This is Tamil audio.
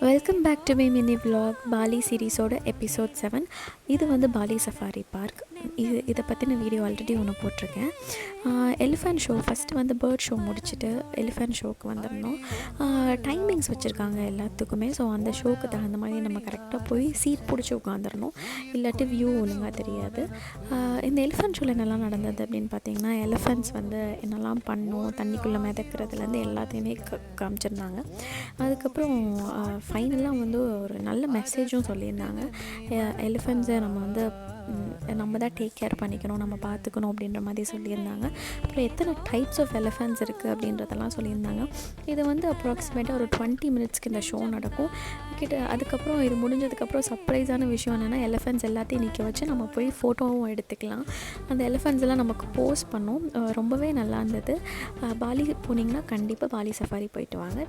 Welcome back to my mini vlog Bali சீரீஸோட எபிசோட் 7. இது வந்து பாலி சஃபாரி பார்க். இதை பற்றின வீடியோ ஆல்ரெடி ஒன்று போட்டிருக்கேன். எலிஃபண்ட் ஷோ ஃபஸ்ட்டு வந்து பேர்ட் ஷோ முடிச்சுட்டு எலிஃபண்ட் ஷோக்கு வந்திருந்தோம். டைமிங்ஸ் வச்சுருக்காங்க எல்லாத்துக்குமே. ஸோ அந்த ஷோக்கு தகுந்த மாதிரி நம்ம கரெக்டாக போய் சீட் பிடிச்சி உட்காந்துடணும், இல்லாட்டி வியூ ஒழுங்காக தெரியாது. இந்த எலிஃபண்ட் ஷோவில் என்னெல்லாம் நடந்தது அப்படின்னு பார்த்தீங்கன்னா, எலிஃபண்ட்ஸ் வந்து என்னெல்லாம் பண்ணும், தண்ணிக்குள்ளே மிதக்கிறதுலேருந்து எல்லாத்தையுமே காமிச்சிருந்தாங்க. அதுக்கப்புறம் ஃபைனலாக வந்து ஒரு நல்ல மெசேஜும் சொல்லியிருந்தாங்க. எலிஃபண்ட்ஸை நம்ம தான் டேக் கேர் பண்ணிக்கணும், நம்ம பார்த்துக்கணும் அப்படின்ற மாதிரி சொல்லியிருந்தாங்க. அப்புறம் எத்தனை டைப்ஸ் ஆஃப் எலிஃபண்ட்ஸ் இருக்குது அப்படின்றதெல்லாம் சொல்லியிருந்தாங்க. இது வந்து அப்ராக்சிமேட்டாக ஒரு 20 மினிட்ஸ்க்கு இந்த ஷோ நடக்கும். அதுக்கப்புறம் இது முடிஞ்சதுக்கப்புறம் சர்ப்ரைஸான விஷயம் என்னென்னா, எலிஃபண்ட்ஸ் எல்லாத்தையும் நிற்க வச்சு நம்ம போய் ஃபோட்டோவும் எடுத்துக்கலாம். அந்த எலிஃபண்ட்ஸ் எல்லாம் நமக்கு போஸ்ட் பண்ணோம். ரொம்பவே நல்லா இருந்தது. பாலி போனீங்கன்னா கண்டிப்பாக பாலி சஃபாரி போயிட்டு வாங்க.